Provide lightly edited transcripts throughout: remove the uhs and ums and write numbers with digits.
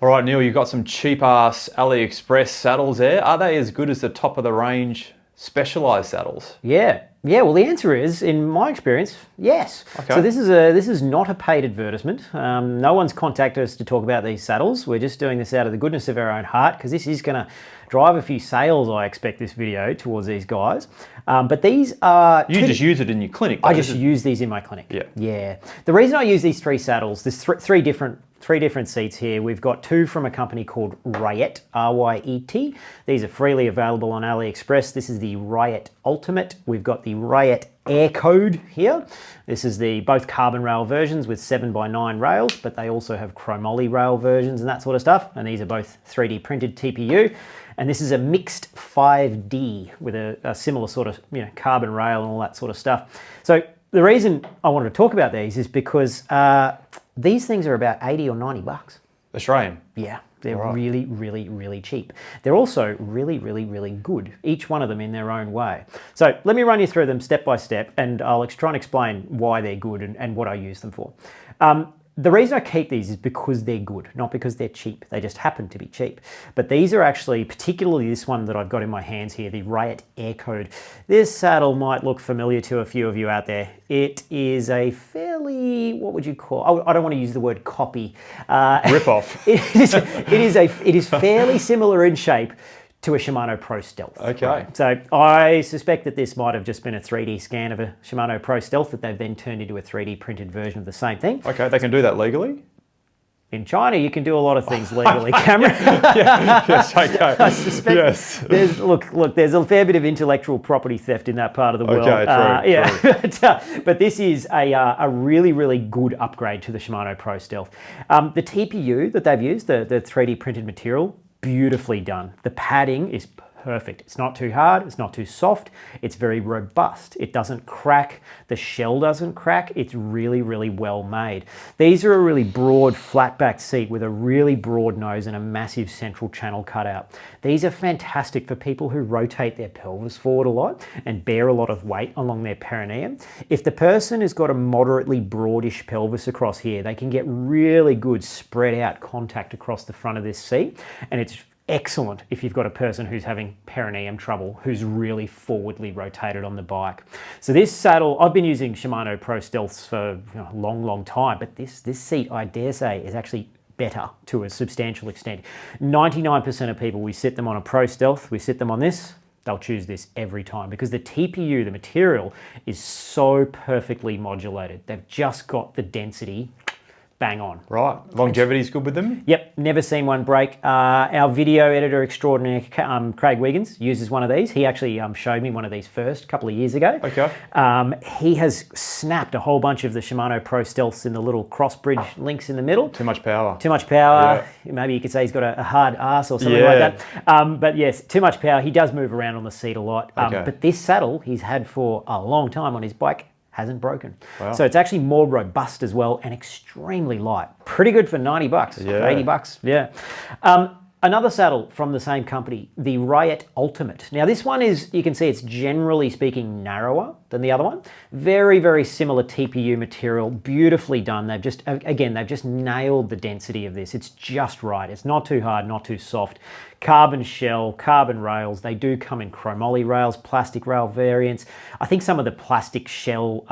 All right, Neil, you've got some cheap-ass AliExpress saddles there. Are they as good as the top-of-the-range specialised saddles? Yeah. Well, the answer is, in my experience, yes. Okay. So this is not a paid advertisement. No one's contacted us to talk about these saddles. We're just doing this out of the goodness of our own heart because this is going to drive a few sales, I expect, this video towards these guys. But these are... You just use it in your clinic, though. I just use these in my clinic. Yeah. Yeah. The reason I use these three saddles, there's three different seats here. We've got two from a company called Riot, R-Y-E-T. These are freely available on AliExpress. This is the Riot Ultimate. We've got the Riot Air Code here. This is both carbon rail versions with 7x9 rails, but they also have chromoly rail versions and that sort of stuff. And these are both 3D printed TPU. And this is a mixed 5D with a similar sort of carbon rail and all that sort of stuff. So the reason I wanted to talk about these is because these things are about 80 or 90 bucks. Australian? Yeah, they're really, really, really cheap. They're also really, really, really good, each one of them in their own way. So let me run you through them step by step, and I'll try and explain why they're good and what I use them for. The reason I keep these is because they're good, not because they're cheap. They just happen to be cheap. But these are actually, particularly this one that I've got in my hands here, the Riot Air Code. This saddle might look familiar to a few of you out there. It is a fairly, what would you call, I don't want to use the word copy. Rip-off. It is fairly similar in shape to a Shimano Pro Stealth. Okay. Right? So I suspect that this might have just been a 3D scan of a Shimano Pro Stealth that they've then turned into a 3D printed version of the same thing. Okay, they can do that legally? In China, you can do a lot of things legally, Cameron. Yes, okay. I suspect yes. Look, there's a fair bit of intellectual property theft in that part of the world. Okay, true. But this is a really, really good upgrade to the Shimano Pro Stealth. The TPU that they've used, the 3D printed material, beautifully done. The padding is perfect. It's not too hard, it's not too soft, it's very robust. It doesn't crack, the shell doesn't crack, it's really, really well made. These are a really broad flat back seat with a really broad nose and a massive central channel cutout. These are fantastic for people who rotate their pelvis forward a lot and bear a lot of weight along their perineum. If the person has got a moderately broadish pelvis across here, they can get really good spread out contact across the front of this seat, and it's excellent if you've got a person who's having perineum trouble, who's really forwardly rotated on the bike. So this saddle, I've been using Shimano Pro Stealths for a long, long time, but this seat, I dare say, is actually better to a substantial extent. 99% of people, we sit them on a Pro Stealth, we sit them on this, they'll choose this every time because the TPU, the material, is so perfectly modulated. They've just got the density bang on. Right. Longevity's good with them? Yep, never seen one break. Our video editor extraordinaire, Craig Wiggins, uses one of these. He actually showed me one of these first a couple of years ago. Okay. He has snapped a whole bunch of the Shimano Pro Stealths in the little cross bridge links in the middle. Too much power. Too much power. Yeah. Maybe you could say he's got a hard ass or something like that. But yes, too much power. He does move around on the seat a lot. But this saddle he's had for a long time on his bike hasn't broken. Wow. So it's actually more robust as well and extremely light. Pretty good for 90 bucks, 80 bucks, yeah. Another saddle from the same company, the Riot Ultimate. Now this one is, you can see it's generally speaking narrower than the other one. Very, very similar TPU material, beautifully done. They've just nailed the density of this. It's just right. It's not too hard, not too soft. Carbon shell, carbon rails. They do come in chromoly rails, plastic rail variants. I think some of the plastic shell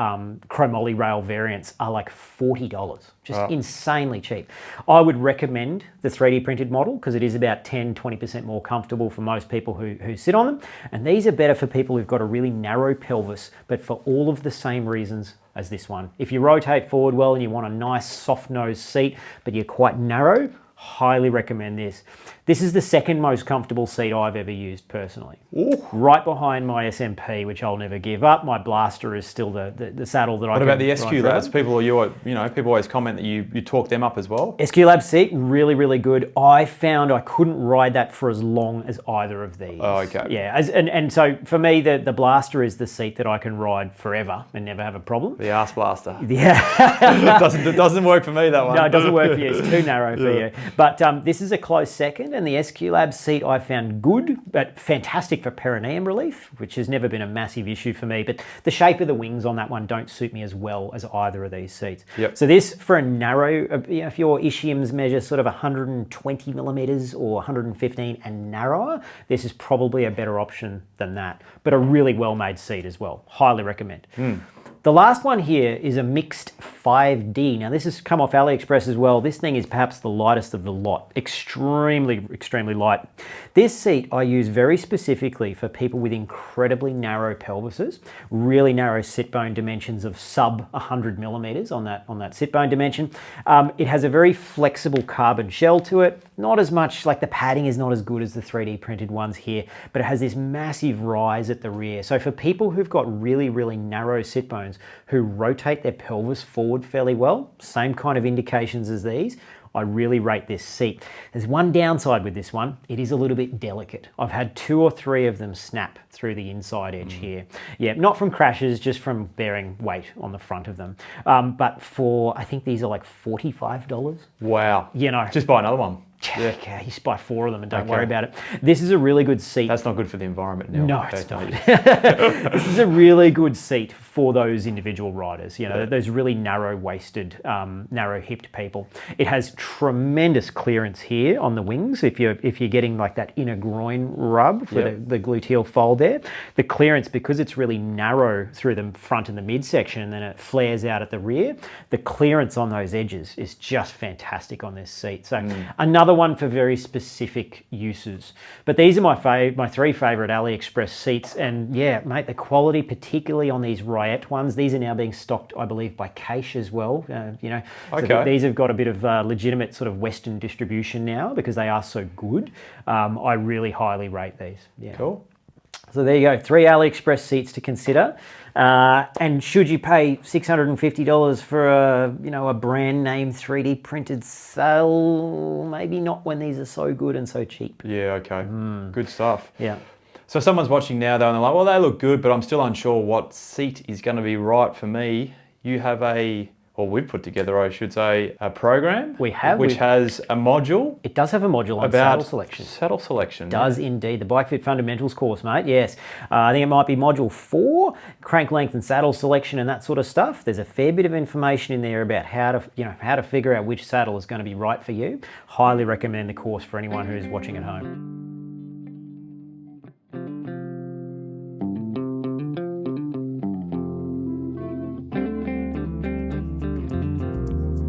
chromoly rail variants are like $40. Just insanely cheap. I would recommend the 3D printed model because it is about 10-20% more comfortable for most people who sit on them. And these are better for people who've got a really narrow pelvis, but for all of the same reasons as this one. If you rotate forward well and you want a nice soft nose seat, but you're quite narrow, highly recommend this. This is the second most comfortable seat I've ever used personally. Ooh. Right behind my SMP, which I'll never give up. My Blaster is still the saddle that I. What about the SQ Labs? People always comment that you talk them up as well. SQ Labs seat, really, really good. I found I couldn't ride that for as long as either of these. Oh, okay. Yeah, and so for me, the Blaster is the seat that I can ride forever and never have a problem. The ass Blaster. Yeah. It doesn't work for me, that one. No, it doesn't work for you. It's too narrow for you. But this is a close second, and the SQ Lab seat I found good, but fantastic for perineum relief, which has never been a massive issue for me. But the shape of the wings on that one don't suit me as well as either of these seats. Yep. So this, for a narrow, if your ischiums measure sort of 120 millimeters or 115 and narrower, this is probably a better option than that. But a really well-made seat as well. Highly recommend. The last one here is a mixed 5D. Now this has come off AliExpress as well. This thing is perhaps the lightest of the lot. Extremely, extremely light. This seat I use very specifically for people with incredibly narrow pelvises, really narrow sit bone dimensions of sub 100 millimeters on that sit bone dimension. It has a very flexible carbon shell to it. Not as much, like the padding is not as good as the 3D printed ones here, but it has this massive rise at the rear. So for people who've got really, really narrow sit bones, who rotate their pelvis forward fairly well, same kind of indications as these, I really rate this seat. There's one downside with this one, it is a little bit delicate. I've had 2 or 3 of them snap through the inside edge here. Yeah, not from crashes, just from bearing weight on the front of them. But for, I think these are like $45. Wow. You know. Just buy another one. Yeah, you just buy 4 of them and don't worry about it. This is a really good seat. That's not good for the environment now. No, it's not. This is a really good seat for those individual riders, you know, those really narrow-waisted, narrow-hipped people. It has tremendous clearance here on the wings. If you're getting like that inner groin rub for the gluteal fold there, the clearance, because it's really narrow through the front and the midsection, and then it flares out at the rear, the clearance on those edges is just fantastic on this seat. So another one for very specific uses. But these are my 3 favorite AliExpress seats, and yeah, mate, the quality, particularly on these Riot ones, these are now being stocked, I believe, by Caish as well. You know, so these have got a bit of legitimate sort of Western distribution now because they are so good. I really highly rate these. Yeah. Cool. So there you go, 3 AliExpress seats to consider. And should you pay $650 for a brand name 3D printed saddle? Maybe not when these are so good and so cheap. Yeah, okay. Good stuff. Yeah. So someone's watching now though and they're like, well, they look good, but I'm still unsure what seat is going to be right for me. You have we've put together, I should say, a program. We have. Which has a module. It does have a module on about saddle selection. Saddle selection. Does indeed. The Bike Fit Fundamentals course, mate, yes. I think it might be module 4, crank length and saddle selection and that sort of stuff. There's a fair bit of information in there about how to figure out which saddle is going to be right for you. Highly recommend the course for anyone who's watching at home.